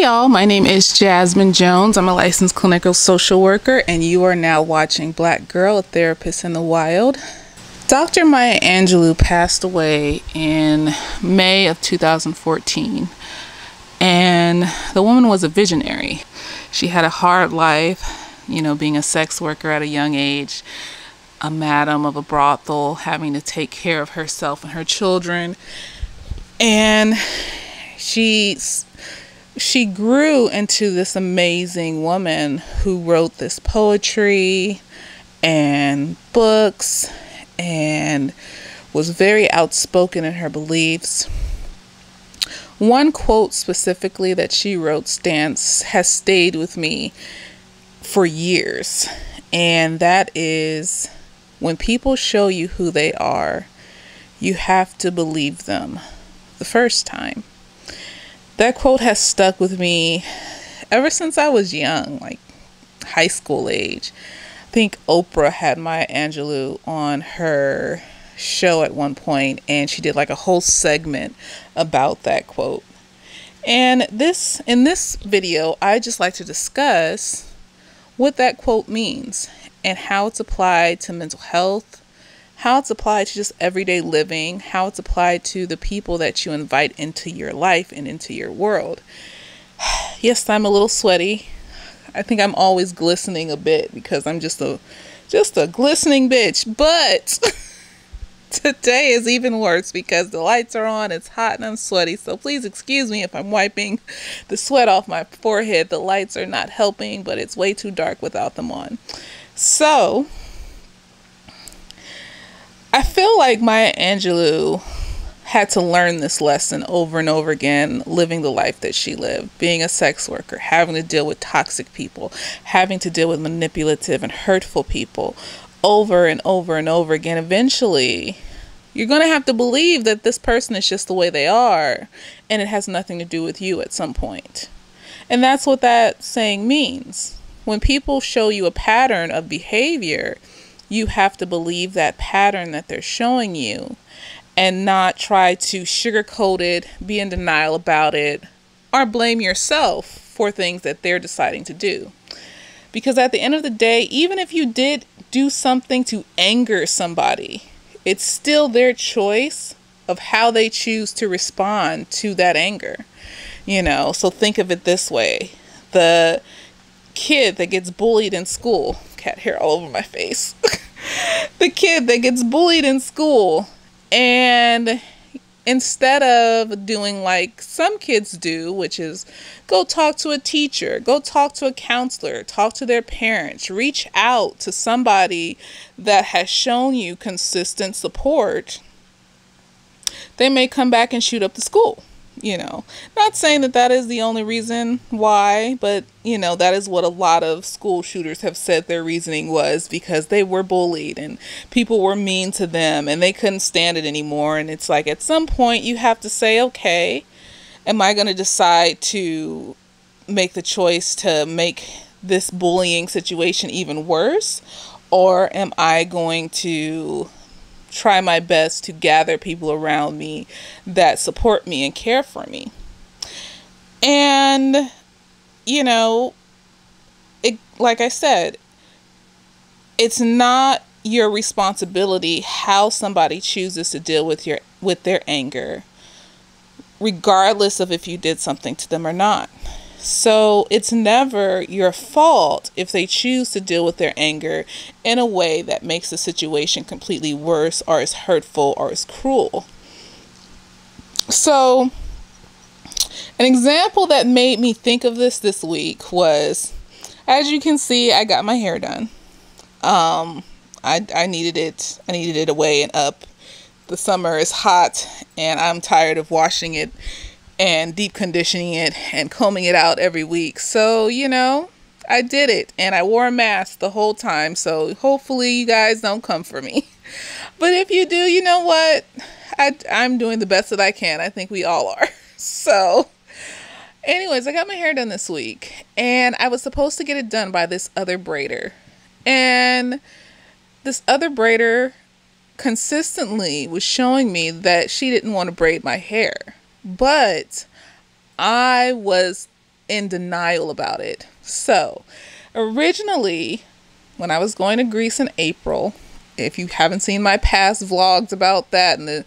y'all, my name is Jasmine Jones. I'm a licensed clinical social worker, and you are now watching Black Girl, a Therapist in the Wild. Dr. Maya Angelou passed away in May of 2014, and the woman was a visionary. She had a hard life, being a sex worker at a young age, a madam of a brothel, having to take care of herself and her children, and she grew into this amazing woman who wrote this poetry and books and was very outspoken in her beliefs. One quote specifically that she wrote has stayed with me for years, and that is, when people show you who they are, you have to believe them the first time. That quote has stuck with me ever since I was young, like high school age. I think Oprah had Maya Angelou on her show at one point, and she did like a whole segment about that quote. And in this video, I just like to discuss what that quote means and how it's applied to mental health, how it's applied to just everyday living, how it's applied to the people that you invite into your life and into your world. Yes, I'm a little sweaty. I think I'm always glistening a bit because I'm just a glistening bitch. But today is even worse because the lights are on, it's hot, and I'm sweaty. So please excuse me if I'm wiping the sweat off my forehead. The lights are not helping, but it's way too dark without them on. So I feel like Maya Angelou had to learn this lesson over and over again, living the life that she lived, being a sex worker, having to deal with toxic people, having to deal with manipulative and hurtful people over and over and over again. Eventually, you're going to have to believe that this person is just the way they are, and it has nothing to do with you at some point. And that's what that saying means. When people show you a pattern of behavior, you have to believe that pattern that they're showing you and not try to sugarcoat it, be in denial about it, or blame yourself for things that they're deciding to do. Because at the end of the day, even if you did do something to anger somebody, it's still their choice of how they choose to respond to that anger. So think of it this way. The kid that gets bullied in school, cat hair all over my face. The kid that gets bullied in school, and instead of doing like some kids do, which is go talk to a teacher, go talk to a counselor, talk to their parents, reach out to somebody that has shown you consistent support, they may come back and shoot up the school. Not saying that is the only reason why, but that is what a lot of school shooters have said their reasoning was, because they were bullied and people were mean to them and they couldn't stand it anymore. And it's like, at some point you have to say, okay, am I going to decide to make the choice to make this bullying situation even worse? Or am I going to try my best to gather people around me that support me and care for me? And like I said, it's not your responsibility how somebody chooses to deal with their anger, regardless of if you did something to them or not. So it's never your fault if they choose to deal with their anger in a way that makes the situation completely worse, or is hurtful, or is cruel. So an example that made me think of this week was, as you can see, I got my hair done. I needed it. I needed it away and up. The summer is hot, and I'm tired of washing it and deep conditioning it and combing it out every week. So, I did it, and I wore a mask the whole time. So hopefully you guys don't come for me. But if you do, you know what? I'm doing the best that I can. I think we all are. So anyways, I got my hair done this week, and I was supposed to get it done by this other braider. And this other braider consistently was showing me that she didn't want to braid my hair. But I was in denial about it. So originally, when I was going to Greece in April, if you haven't seen my past vlogs about that and the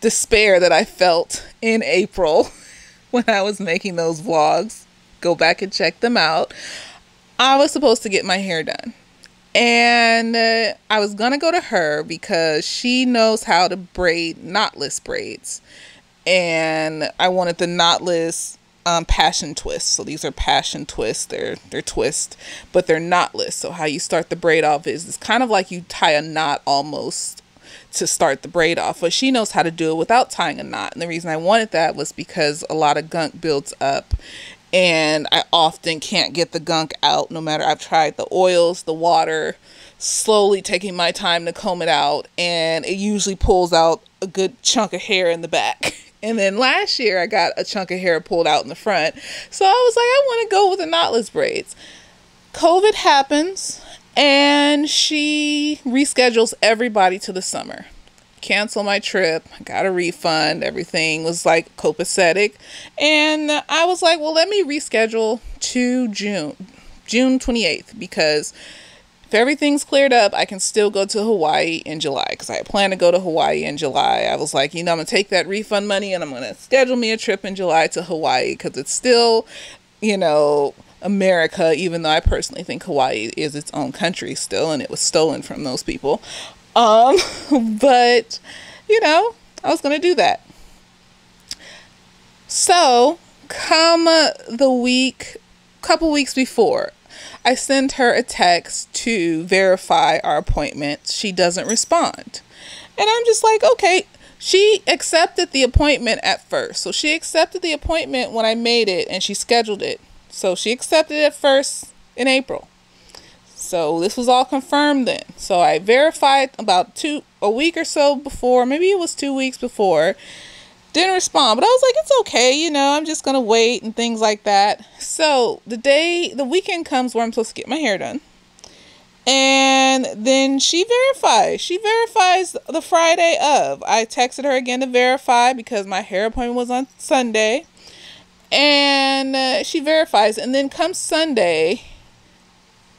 despair that I felt in April when I was making those vlogs, go back and check them out. I was supposed to get my hair done. And I was going to go to her because she knows how to braid knotless braids. And I wanted the knotless passion twists. So these are passion twists. They're twists, but they're knotless. So how you start the braid off is it's kind of like you tie a knot almost to start the braid off, but she knows how to do it without tying a knot. And the reason I wanted that was because a lot of gunk builds up and I often can't get the gunk out no matter. I've tried the oils, the water, slowly taking my time to comb it out, and it usually pulls out a good chunk of hair in the back. And then last year I got a chunk of hair pulled out in the front. So I was like, I want to go with the knotless braids. COVID happens and she reschedules everybody to the summer. Cancel my trip. I got a refund. Everything was like copacetic. And I was like, well, let me reschedule to June 28th, because if everything's cleared up, I can still go to Hawaii in July, because I had planned to go to Hawaii in July. I was like, I'm going to take that refund money and I'm going to schedule me a trip in July to Hawaii, because it's still, America, even though I personally think Hawaii is its own country still, and it was stolen from those people. But, I was going to do that. So, come the couple weeks before, I send her a text to verify our appointment. She doesn't respond. And I'm just like, okay, she accepted the appointment at first. So she accepted the appointment when I made it and she scheduled it. So she accepted it first in April. So this was all confirmed then. So I verified about a week or so before, maybe it was 2 weeks before. Didn't respond, but I was like, it's okay, I'm just going to wait and things like that. So the weekend comes where I'm supposed to get my hair done. And then she verifies. She verifies the Friday of. I texted her again to verify because my hair appointment was on Sunday. And she verifies. And then come Sunday,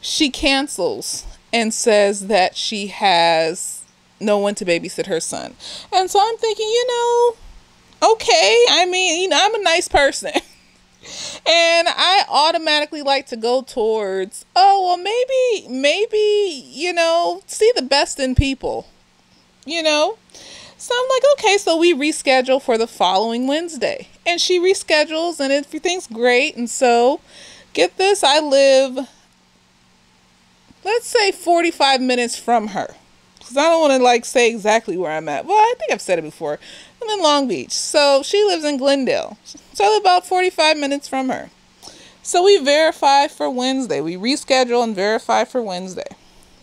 she cancels and says that she has no one to babysit her son. And so I'm thinking, okay, I'm a nice person. And I automatically like to go towards, maybe, see the best in people, So I'm like, okay, so we reschedule for the following Wednesday. And she reschedules and everything's great. And so, get this, I live, let's say 45 minutes from her. Because I don't want to say exactly where I'm at. Well, I think I've said it before. I'm in Long Beach. So she lives in Glendale. So I live about 45 minutes from her. So we verify for Wednesday. We reschedule and verify for Wednesday.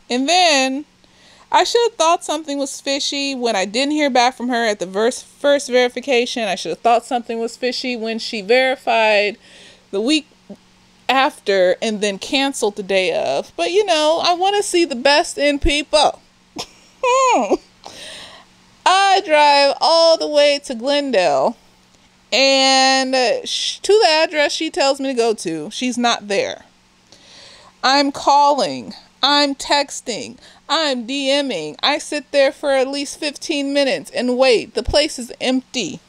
And then I should have thought something was fishy when I didn't hear back from her at the first verification. I should have thought something was fishy when she verified the week after and then canceled the day of. But I want to see the best in people. I drive all the way to Glendale, and to the address she tells me to go to, she's not there. I'm calling, I'm texting, I'm DMing. I sit there for at least 15 minutes and wait. The place is empty.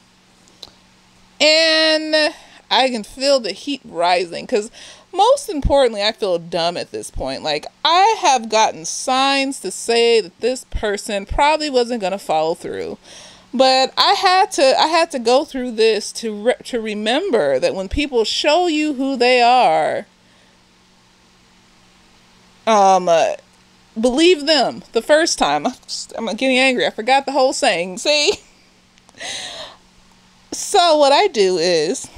And I can feel the heat rising, because most importantly, I feel dumb at this point. I have gotten signs to say that this person probably wasn't going to follow through. But I had to go through this to remember that when people show you who they are, believe them the first time. I'm getting angry. I forgot the whole saying. See? So what I do is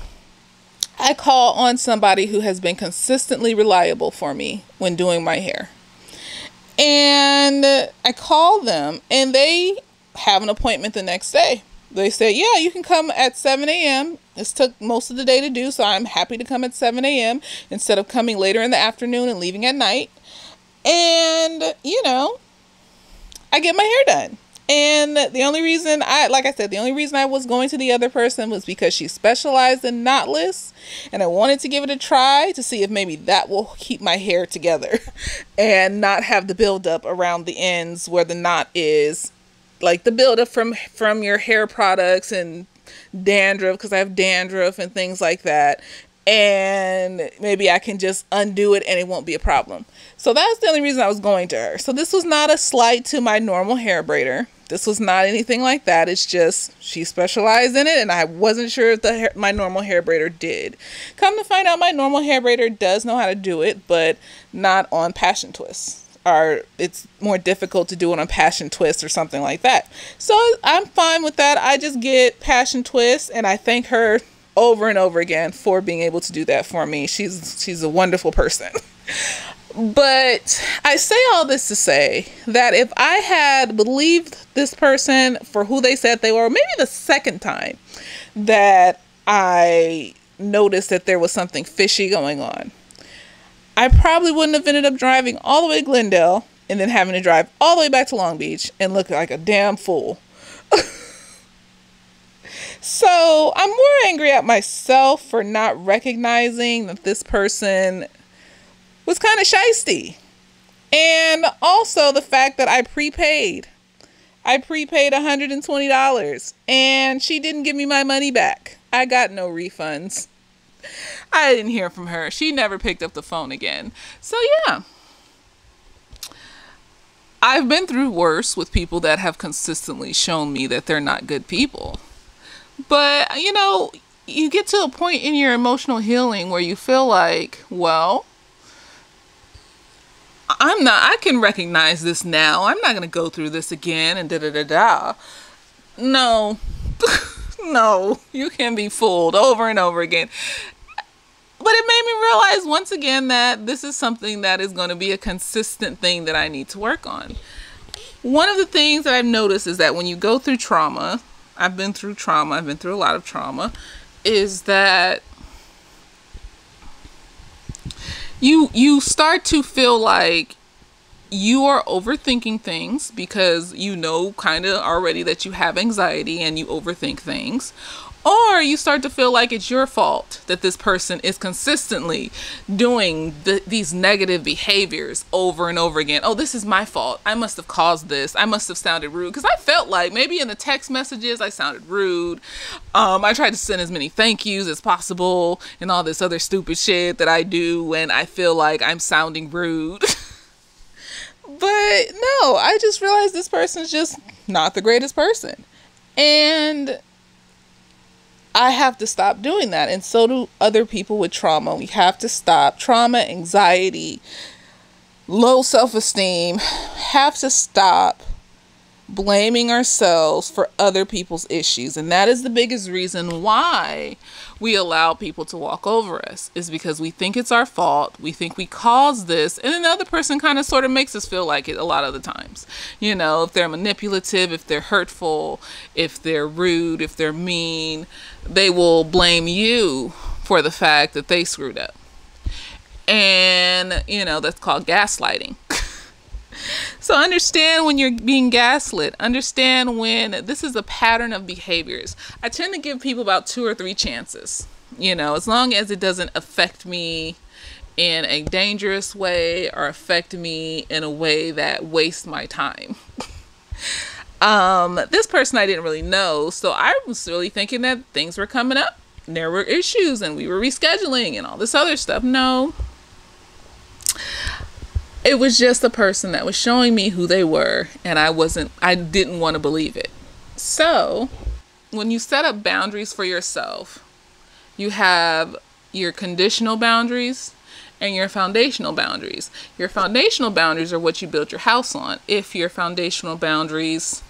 I call on somebody who has been consistently reliable for me when doing my hair. And I call them and they have an appointment the next day. They say, yeah, you can come at 7 a.m. This took most of the day to do, so I'm happy to come at 7 a.m. instead of coming later in the afternoon and leaving at night. And, I get my hair done. And the only reason like I said, the only reason I was going to the other person was because she specialized in knotless, and I wanted to give it a try to see if maybe that will keep my hair together and not have the buildup around the ends where the knot is, like the buildup from your hair products and dandruff, because I have dandruff and things like that. And maybe I can just undo it and it won't be a problem. So that's the only reason I was going to her. So this was not a slight to my normal hair braider. This was not anything like that. It's just she specialized in it, and I wasn't sure if my normal hair braider did. Come to find out, my normal hair braider does know how to do it, but not on passion twists. Or it's more difficult to do it on passion twist or something like that. So I'm fine with that. I just get passion twist, and I thank her over and over again for being able to do that for me. She's a wonderful person. But I say all this to say that if I had believed this person for who they said they were, maybe the second time that I noticed that there was something fishy going on, I probably wouldn't have ended up driving all the way to Glendale and then having to drive all the way back to Long Beach and look like a damn fool. So I'm more angry at myself for not recognizing that this person was kind of shysty. And also the fact that I prepaid. I prepaid $120 and she didn't give me my money back. I got no refunds. I didn't hear from her. She never picked up the phone again. So yeah. I've been through worse with people that have consistently shown me that they're not good people. But, you know, you get to a point in your emotional healing where you feel like, well, I can recognize this now. I'm not going to go through this again and da-da-da-da. No, no, you can be fooled over and over again. But it made me realize once again that this is something that is going to be a consistent thing that I need to work on. One of the things that I've noticed is that when you go through trauma, I've been through a lot of trauma, is that you start to feel like you are overthinking things because you know kind of already that you have anxiety and you overthink things. Or you start to feel like it's your fault that this person is consistently doing these negative behaviors over and over again. Oh, this is my fault. I must have caused this. I must have sounded rude. Because I felt like maybe in the text messages I sounded rude. I tried to send as many thank yous as possible and all this other stupid shit that I do when I feel like I'm sounding rude. But no, I just realized this person's just not the greatest person. And I have to stop doing that. And so do other people with trauma. We have to stop. Trauma, anxiety, low self-esteem, have to stop blaming ourselves for other people's issues. And that is the biggest reason why we allow people to walk over us, is because we think it's our fault. We think we caused this, and another person kind of sort of makes us feel like it a lot of the times. You know, if they're manipulative, if they're hurtful, if they're rude, if they're mean, they will blame you for the fact that they screwed up. And, you know, that's called gaslighting. So understand when you're being gaslit. Understand when this is a pattern of behaviors. I tend to give people about 2 or 3 chances, you know, as long as it doesn't affect me in a dangerous way or affect me in a way that wastes my time. This person I didn't really know, so I was really thinking that things were coming up. There were issues and we were rescheduling and all this other stuff. No. It was just a person that was showing me who they were, and I didn't want to believe it. So when you set up boundaries for yourself, you have your conditional boundaries and your foundational boundaries. Your foundational boundaries are what you build your house on. If your foundational boundaries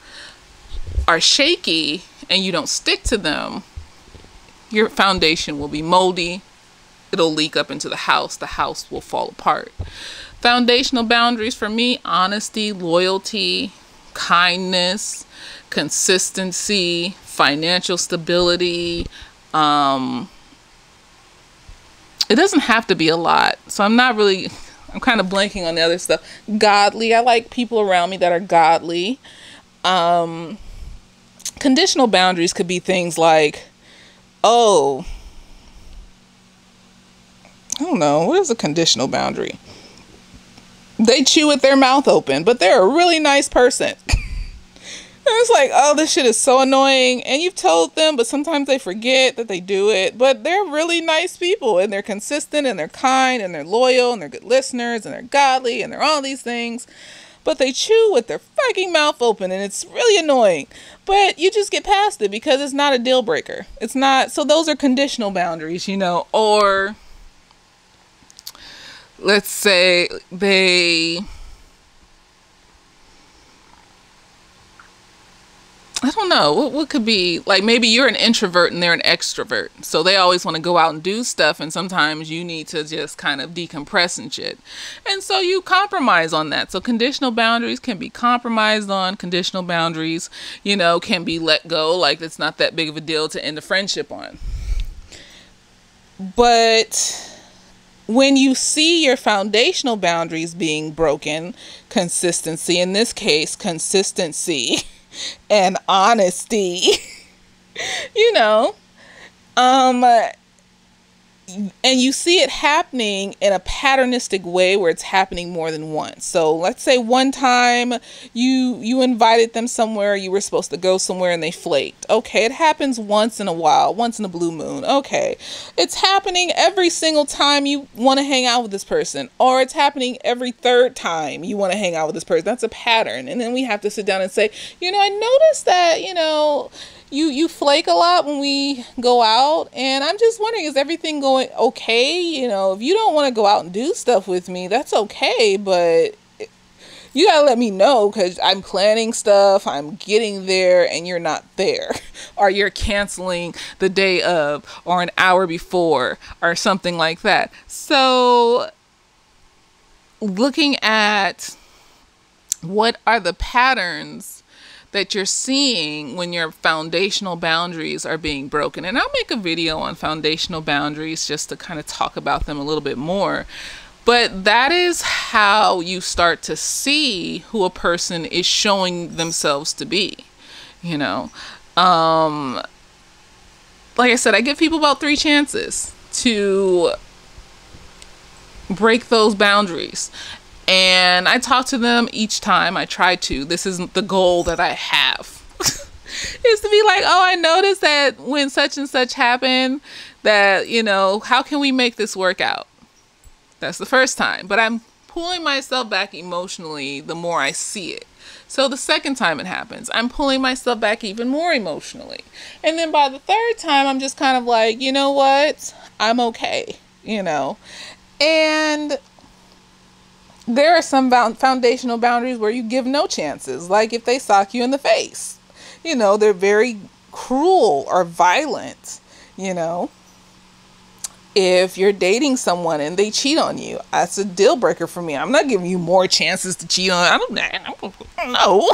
are shaky and you don't stick to them, your foundation will be moldy. It'll leak up into the house. The house will fall apart. Foundational boundaries for me: honesty, loyalty, kindness, consistency, financial stability. It doesn't have to be a lot. So I'm kind of blanking on the other stuff. Godly. I like people around me that are godly. Conditional boundaries could be things like, oh, I don't know, what is a conditional boundary? They chew with their mouth open, but they're a really nice person. And it's like, oh, this shit is so annoying. And you've told them, but sometimes they forget that they do it. But they're really nice people, and they're consistent, and they're kind, and they're loyal, and they're good listeners, and they're godly, and they're all these things. But they chew with their fucking mouth open, and it's really annoying. But you just get past it because it's not a deal breaker. It's not. So those are conditional boundaries, you know. Or let's say I don't know, what could be, like, maybe you're an introvert and they're an extrovert. So they always want to go out and do stuff, and sometimes you need to just kind of decompress and shit. And so you compromise on that. So conditional boundaries can be compromised on. Conditional boundaries, you know, can be let go. Like, it's not that big of a deal to end a friendship on. But when you see your foundational boundaries being broken, consistency, in this case, consistency and honesty, you know, and you see it happening in a patternistic way where it's happening more than once. So let's say one time you invited them somewhere, you were supposed to go somewhere, and they flaked. Okay, it happens once in a while, once in a blue moon. Okay, it's happening every single time you want to hang out with this person, or it's happening every third time you want to hang out with this person. That's a pattern. And then we have to sit down and say, you know, I noticed that, you know, you flake a lot when we go out, and I'm just wondering, is everything going okay? You know, if you don't want to go out and do stuff with me, that's okay, but you gotta let me know, because I'm planning stuff, I'm getting there, and you're not there. Or you're canceling the day of, or an hour before, or something like that. So looking at what are the patterns that you're seeing when your foundational boundaries are being broken. And I'll make a video on foundational boundaries just to kind of talk about them a little bit more. But that is how you start to see who a person is showing themselves to be, you know. Like I said, I give people about 3 chances to break those boundaries. And I talk to them each time. I try to. This is the goal that I have. Is to be like, oh, I noticed that when such and such happened, that, you know, how can we make this work out? That's the first time. But I'm pulling myself back emotionally the more I see it. So the second time it happens, I'm pulling myself back even more emotionally. And then by the third time, I'm just kind of like, you know what? I'm okay, you know. And there are some foundational boundaries where you give no chances. Like if they sock you in the face, you know, they're very cruel or violent, you know. If you're dating someone and they cheat on you, that's a deal breaker for me. I'm not giving you more chances to cheat on. I don't know.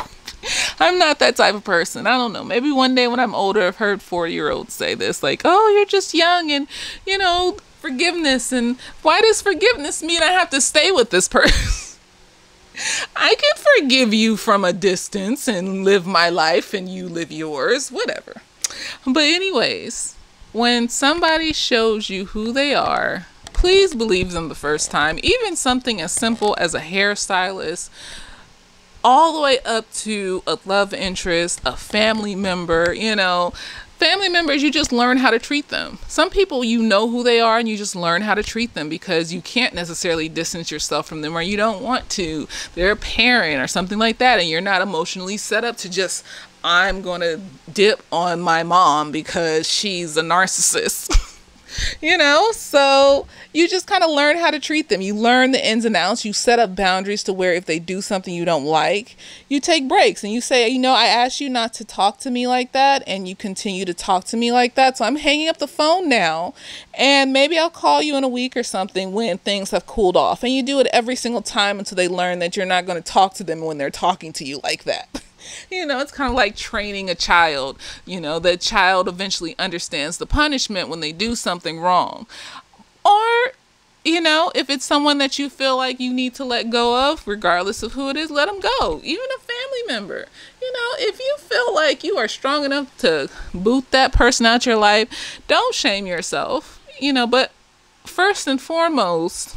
I'm not that type of person. I don't know. Maybe one day when I'm older, I've heard 4-year-olds say this, like, oh, you're just young, and, you know, forgiveness, and why does forgiveness mean I have to stay with this person? I can forgive you from a distance and live my life and you live yours, whatever. But anyways, when somebody shows you who they are, please believe them the first time. Even something as simple as a hairstylist, all the way up to a love interest, a family member, you know. Family members, you just learn how to treat them. Some people, you know who they are and you just learn how to treat them because you can't necessarily distance yourself from them, or you don't want to. They're a parent or something like that, and you're not emotionally set up to just, I'm going to dip on my mom because she's a narcissist. You know, so you just kind of learn how to treat them. You learn the ins and outs. You set up boundaries to where if they do something you don't like, you take breaks and you say, you know, I asked you not to talk to me like that, and you continue to talk to me like that. So I'm hanging up the phone now, and maybe I'll call you in a week or something when things have cooled off. And you do it every single time until they learn that you're not going to talk to them when they're talking to you like that. You know, it's kind of like training a child. You know, the child eventually understands the punishment when they do something wrong. Or, you know, if it's someone that you feel like you need to let go of, regardless of who it is, let them go. Even a family member. You know, if you feel like you are strong enough to boot that person out your life, don't shame yourself, you know, but first and foremost,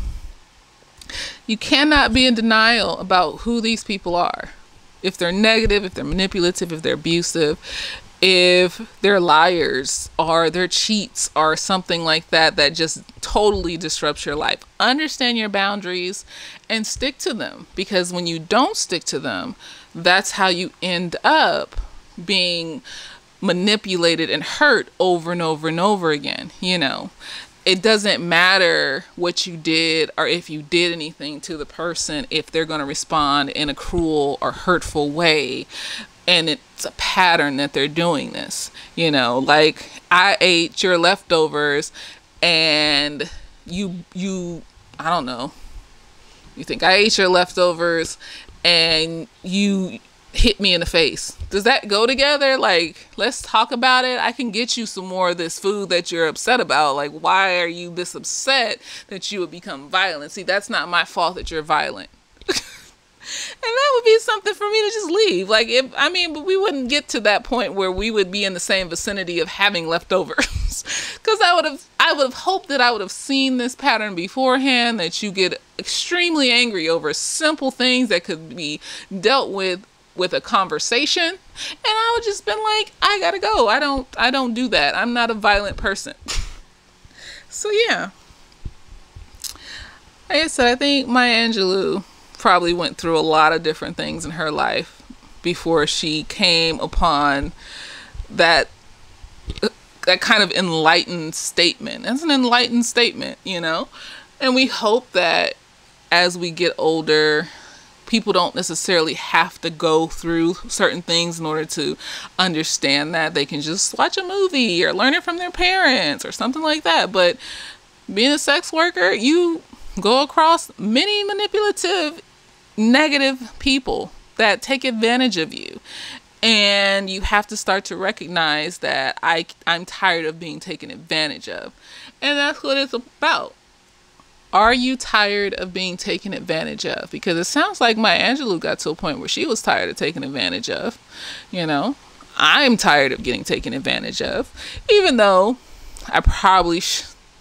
you cannot be in denial about who these people are. If they're negative, if they're manipulative, if they're abusive, if they're liars or they're cheats or something like that, that just totally disrupts your life. Understand your boundaries and stick to them, because when you don't stick to them, that's how you end up being manipulated and hurt over and over and over again. You know, it doesn't matter what you did or if you did anything to the person, if they're going to respond in a cruel or hurtful way. And it's a pattern that they're doing this, you know, like I ate your leftovers and I don't know, you think I ate your leftovers and you hit me in the face. Does that go together? Like, let's talk about it. I can get you some more of this food that you're upset about. Like, why are you this upset that you would become violent? See, that's not my fault that you're violent. And that would be something for me to just leave. Like, but we wouldn't get to that point where we would be in the same vicinity of having leftovers. Because I would have hoped that I would have seen this pattern beforehand, that you get extremely angry over simple things that could be dealt with a conversation. And I would just been like, I gotta go. I don't do that. I'm not a violent person. So yeah. Like I said, I think Maya Angelou probably went through a lot of different things in her life before she came upon that kind of enlightened statement. That's an enlightened statement, you know? And we hope that as we get older, people don't necessarily have to go through certain things in order to understand that. They can just watch a movie or learn it from their parents or something like that. But being a sex worker, you go across many manipulative, negative people that take advantage of you, and you have to start to recognize that I'm tired of being taken advantage of. And that's what it's about. Are you tired of being taken advantage of? Because it sounds like Maya Angelou got to a point where she was tired of taking advantage of. You know, I'm tired of getting taken advantage of, even though I probably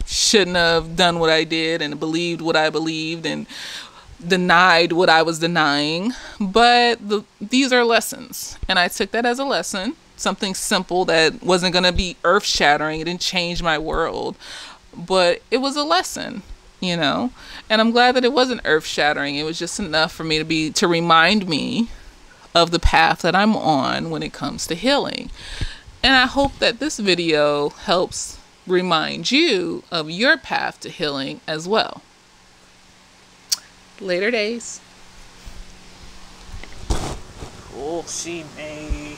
shouldn't have done what I did and believed what I believed and denied what I was denying. But these are lessons, and I took that as a lesson, something simple that wasn't going to be earth shattering. It didn't change my world, but it was a lesson, you know. And I'm glad that it wasn't earth shattering. It was just enough for me to remind me of the path that I'm on when it comes to healing. And I hope that this video helps remind you of your path to healing as well. Later days. Oh, she made.